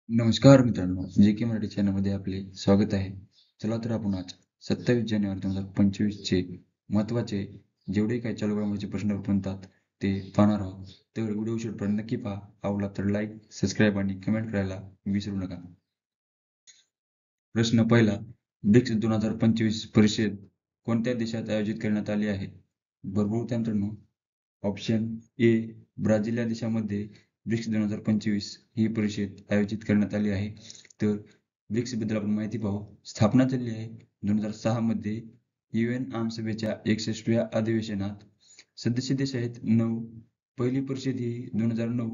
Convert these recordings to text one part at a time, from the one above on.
नमस्कार मित्रांनो, जे के मराठी चॅनलमध्ये आपले स्वागत आहे. चला तर आपण आज 27 जानेवारी 2025 चे महत्त्वाचे जेवढे काही चालू घडामोडीचे प्रश्न बनतात ते पाहणार आहोत. तर व्हिडिओ शेवटपर्यंत नक्की पहा. आवडला तर लाईक, सबस्क्राईब आणि कमेंट करायला विसरू नका. प्रश्न पहिला, ब्रिक्स 2025 परिषद कोणत्या देशात आयोजित करण्यात आली आहे? बरोबर उत्तर मित्रांनो. ऑप्शन ए, ब्राझील या देशामध्ये ब्रिक्स 2025 ही परिषद आयोजित करण्यात आली आहे. तर ब्रिक्सबद्दल आपण माहिती पाहू. स्थापना झाली आहे 2006 मध्ये UN आमसभेच्या 61व्या अधिवेशनात. सदस्य देश आहेत 9. पहिली परिषद ही 2009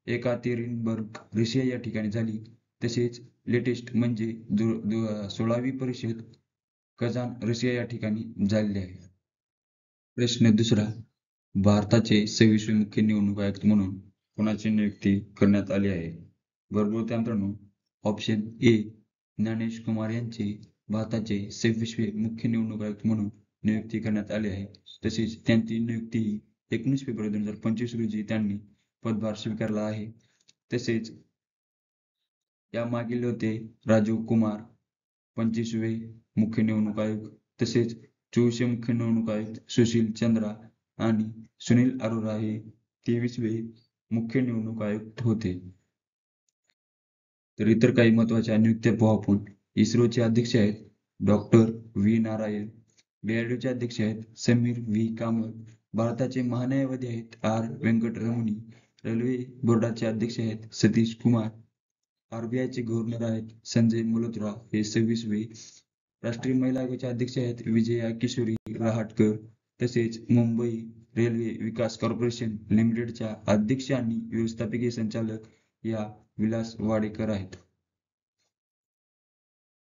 एकातेरिनबर्ग, रशिया या ठिकाणी झाली. तसेच लेटेस्ट म्हणजे 16वी परिषद कझान, रशिया या ठिकाणी झालेली आहे. प्रश्न दुसरा, भारताचे 26वे मुख्य निवडणूक आयुक्त म्हणून कोणाची नियुक्ती करण्यात आली आहे? बरोबर उत्तर मित्रांनो. ऑप्शन ए, ज्ञानेश कुमार यांची भारताचे 26वे मुख्य निवडणूक आयुक्त म्हणून नियुक्ती करण्यात आली आहे. तसेच त्यांची नियुक्ती ही 19 फेब्रुवारी 2025 रोजी त्यांनी पदभार स्वीकारला आहे. तसेच यामागील होते राजीव कुमार 25वे मुख्य निवडणूक आयुक्त, तसेच 24वे मुख्य निवडणूक आयुक्त सुशील चंद्रा आणि सुनील अरोरा हे 23वे मुख्य निवडणूक आयुक्त होते. तर इतर काही महत्त्वाच्या नियुक्त्या पाहू आपण. इस्रोचे अध्यक्ष आहेत डॉक्टर व्ही नारायण. DRDOचे अध्यक्ष आहेत समीर व्ही कामत. भारताचे महान्यायवादी आहेत आर व्यंकटरमणी. रेल्वे बोर्डाचे अध्यक्ष आहेत सतीश कुमार. RBIचे गव्हर्नर आहेत संजय मल्होत्रा हे 26वे. राष्ट्रीय महिला आयोगाचे अध्यक्ष आहेत विजया किशोरी रहाटकर. तसेच मुंबई रेल्वे विकास कॉर्पोरेशन लिमिटेडच्या अध्यक्ष आणि व्यवस्थापकीय संचालक या विलास वाडेकर आहेत.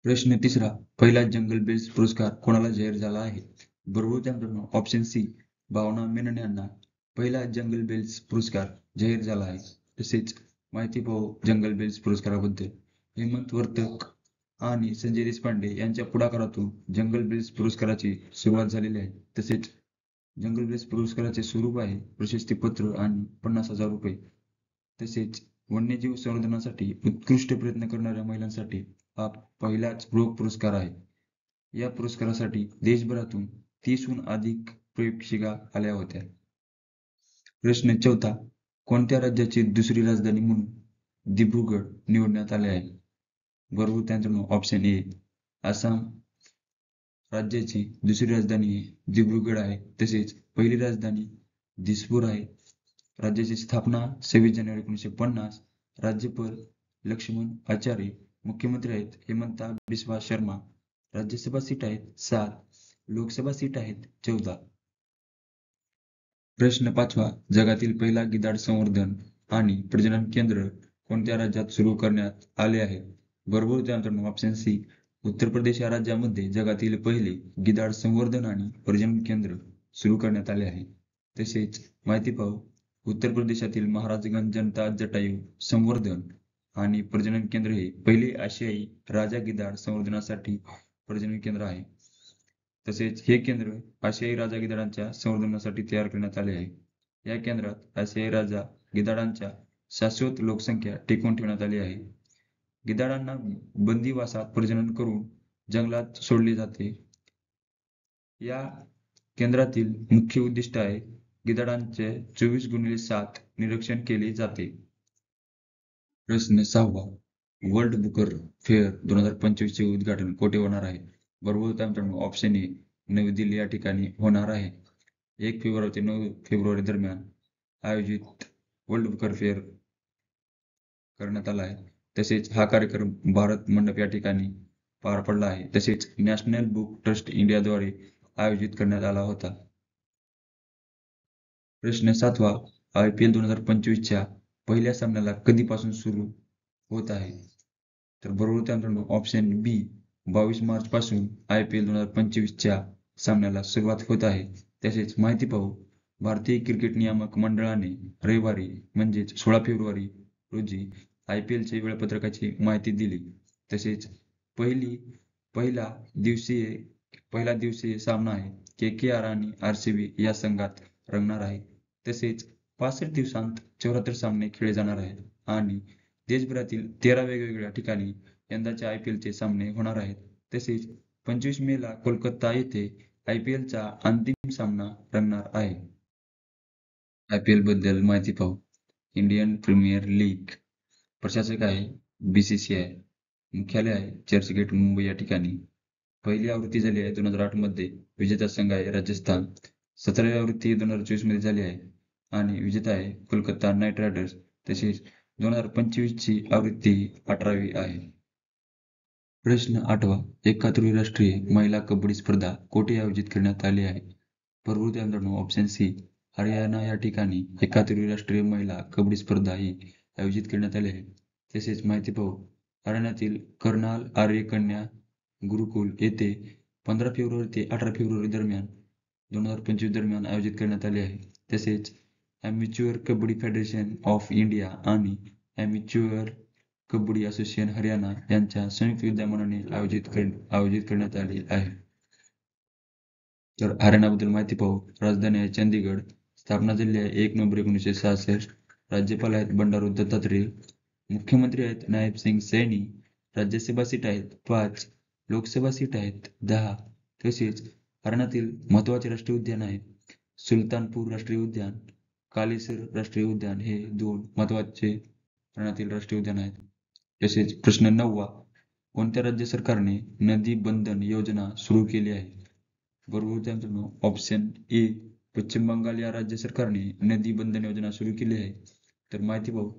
प्रश्न तिसरा, पहिला जंगल बेल्स पुरस्कार कोणाला जाहीर झाला आहे? बरोबर उत्तर मित्रांनो. ऑप्शन सी, भावना मेनन यांना पहिला जंगल बेल्स पुरस्कार जाहीर झाला आहे. तसेच माहिती पाहू जंगल बेल्स पुरस्काराबद्दल. हेमंत वर्तक आणि संजय देशपांडे यांच्या पुढाकारातून जंगल बेल्स पुरस्काराची सुरुवात झालेली आहे. तसेच जंगल बेल्स पुरस्काराचे स्वरूप आहे प्रशस्तीपत्र आणि 50,000 रुपये. तसेच वन्यजीव संवर्धनासाठी उत्कृष्ट प्रयत्न करणाऱ्या महिलांसाठी हा पहिलाच रोख पुरस्कार आहे. या पुरस्कारासाठी देशभरातून 30हून अधिक प्रयोगशिका आल्या होत्या. प्रश्न चौथा, कोणत्या राज्याची दुसरी राजधानी म्हणून दिब्रुगड निवडण्यात आले आहे? बरोबर त्यानंतर ऑप्शन ए, आसाम राज्याची दुसरी राजधानी दिब्रुगड आहे. तसेच पहिली राजधानी दिसपूर आहे. राज्याची स्थापना 26 जानेवारी 1950. राज्यपाल लक्ष्मण आचार्य. मुख्यमंत्री आहेत हेमंता बिस्वा शर्मा. राज्यसभा सीट आहेत 7. लोकसभा सीट आहेत 14. प्रश्न पाचवा, जगातील पहिला गिधाड संवर्धन आणि प्रजनन केंद्र कोणत्या राज्यात सुरू करण्यात आले आहे? बरोबर त्यानंतर ऑप्शन सी, उत्तर प्रदेश या राज्यामध्ये जगातील पहिले गिधाड संवर्धन आणि प्रजनन केंद्र सुरू करण्यात आले आहे. तसेच माहिती पाहू, उत्तर प्रदेशातील महाराजगंज जनता जटायू संवर्धन आणि प्रजनन केंद्र हे पहिले आशियाई राजा गिधाड संवर्धनासाठी प्रजनन केंद्र आहे. तसेच हे केंद्र आशियाई राजा गिधाडांच्या संवर्धनासाठी तयार करण्यात आले आहे. या केंद्रात आशियाई राजा गिधाडांच्या शाश्वत लोकसंख्या टिकवून ठेवण्यात आली आहे. गिधाडांना बंदिवासात प्रजनन करून जंगलात सोडले जाते. या केंद्रातील मुख्य उद्दिष्ट आहे गिधाडांचे 24x7 निरीक्षण केले जाते. प्रश्न सहावा, वर्ल्ड बुकर फेअर 2025 चे उद्घाटन कोठे होणार आहे? बरोबर उत्तर मित्रांनो. ऑप्शन ए, नवी दिल्ली या ठिकाणी होणार आहे. 1 फेब्रुवारी ते 9 फेब्रुवारी दरम्यान आयोजित वर्ल्ड बुकर फेअर करण्यात आला आहे. तसेच हा कार्यक्रम भारत मंडप या ठिकाणी पार पडला आहे. तसेच नॅशनल बुक ट्रस्ट इंडियाद्वारे आयोजित करण्यात आला होता. प्रश्न सातवा, IPL 2025च्या पहिल्या सामन्याला कधीपासून सुरू होत आहे? तर बरोबर उत्तर मित्रांनो ऑप्शन बी, 22 मार्च पासून IPL 2025च्या सामन्याला सुरुवात होत आहे. तसेच माहिती पाहू, भारतीय क्रिकेट नियामक मंडळाने रविवारी म्हणजेच 16 फेब्रुवारी रोजी IPL चे वेळापत्रकाची माहिती दिली. तसेच पहिला दिवसीय सामना आहे KKR आणि RCB या संघात रंगणार आहे. तसेच 65 दिवसांत 74 सामने खेळले जाणार आहेत आणि देशभरातील 13 वेगवेगळ्या ठिकाणी यंदाच्या IPLचे सामने होणार आहेत. तसेच 25 मेला कोलकाता येथे IPLचा अंतिम सामना रंगणार आहे. IPL बद्दल माहिती पाहू. इंडियन प्रीमियर लीग प्रशासक आहे BCCI. मुख्यालय आहे चर्चगेट मुंबई या ठिकाणी. पहिली आवृत्ती झाली आहे 2008 मध्ये. विजेता संघ आहे राजस्थान. 17वी आवृत्ती 2024 मध्ये झाली आहे आणि विजेता आहे कोलकाता नाईट रायडर्स. तसेच 2025 ची आवृत्ती 18वी आहे. प्रश्न 8वा. एकात्मिक राष्ट्रीय महिला कबड्डी स्पर्धा कोठे आयोजित करण्यात आली आहे? प्रवृत्ती मित्रांनो, ऑप्शन सी हरियाणा या ठिकाणी एकात्मिक राष्ट्रीय महिला कबड्डी स्पर्धा ही आयोजित करण्यात आली आहे. तसेच माहिती पाहू. हरियाणातील कर्नाल आर्य कन्या गुरुकुल येथे 15 फेब्रुवारी ते 18 फेब्रुवारी दरम्यान 2025 दरम्यान आयोजित करण्यात आले आहे. तसेच ॲमेच्युअर कबड्डी फेडरेशन ऑफ इंडिया आणि ॲमेच्युअर कबड्डी असोसिएशन हरियाणा यांच्या संयुक्त विद्यमानाने आयोजित करण्यात आले आहे. तर हरियाणाबद्दल माहिती पाहू. राजधानी आहे चंदीगड. स्थापना झाली आहे 1 नोव्हेंबर 1966. राज्यपाल आहेत बंडारू दत्तात्रेय. मुख्यमंत्री आहेत नायब सिंग सैनी. राज्यसभा सीट आहेत 5. लोकसभा सीट आहेत 10. तसेच हरियाणातील महत्त्वाचे राष्ट्रीय उद्यान आहे सुलतानपूर राष्ट्रीय उद्यान, कालेसर राष्ट्रीय उद्यान हे 2 महत्त्वाचे हरियाणातील राष्ट्रीय उद्यान आहेत. तसेच प्रश्न 9वा. कोणत्या राज्य सरकारने नदी बंधन योजना सुरू केली आहे? बरोबर उत्तर मित्रांनो, ऑप्शन ए पश्चिम बंगाल या राज्य सरकारने नदी बंधन योजना सुरू केली आहे. तर माहिती पाहू.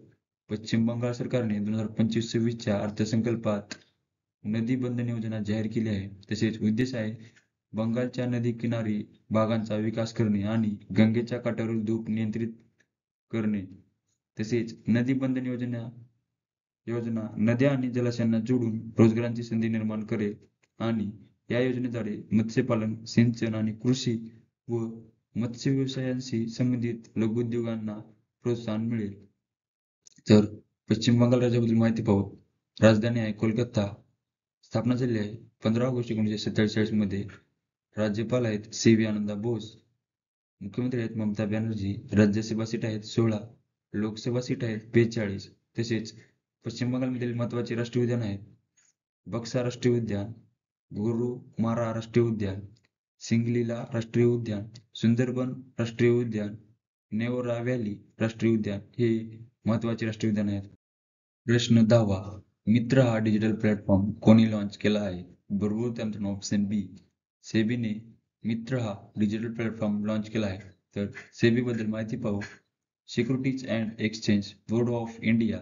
पश्चिम बंगाल सरकारने 2025-26 च्या अर्थसंकल्पात नदी बंधन योजना जाहीर केली आहे. तसेच उद्देश आहे बंगालच्या नदी किनारी भागांचा विकास करणे आणि गंगेच्या काठावरील धूप नियंत्रित करणे. तसेच नदी बंधन योजना नद्या आणि जलाशयांना जोडून रोजगारांची संधी निर्माण करेल आणि या योजनेद्वारे मत्स्यपालन, सिंचन आणि कृषी व मत्स्य व्यवसायांशी संबंधित लघुउद्योगांना प्रोत्साहन मिळेल. तर पश्चिम बंगाल राज्याबद्दल माहिती पाहू. राजधानी आहे कोलकाता. स्थापना झाली आहे 15 ऑगस्ट 1947 मध्ये. राज्यपाल आहेत CV आनंदा बोस. मुख्यमंत्री आहेत ममता बॅनर्जी. राज्यसभा सीट आहेत 16. लोकसभा सीट आहेत 42. तसेच पश्चिम बंगालमधील महत्त्वाचे राष्ट्रीय उद्यान आहेत बक्सा राष्ट्रीय उद्यान, गोरुमारा राष्ट्रीय उद्यान, सिंगलीला राष्ट्रीय उद्यान, सुंदरबन राष्ट्रीय उद्यान, नेवरा व्हॅली राष्ट्रीय उद्यान हे महत्त्वाचे राष्ट्रीय उद्यान आहेत. प्रश्न 10वा. मित्र हा डिजिटल प्लॅटफॉर्म कोणी लॉन्च केला आहे? बरोबर उत्तर ऑप्शन बी सेबीने मित्र हा डिजिटल प्लॅटफॉर्म लॉन्च केला आहे. तर सेबी बद्दल माहिती पाहू. Securities and exchange board of India.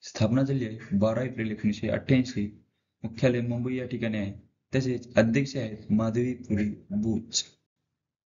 स्थापना झाली आहे 12 एप्रिल 1988. मुख्यालय मुंबई या ठिकाणी आहे. तसेच अध्यक्ष आहेत माधवी पुरी बुच.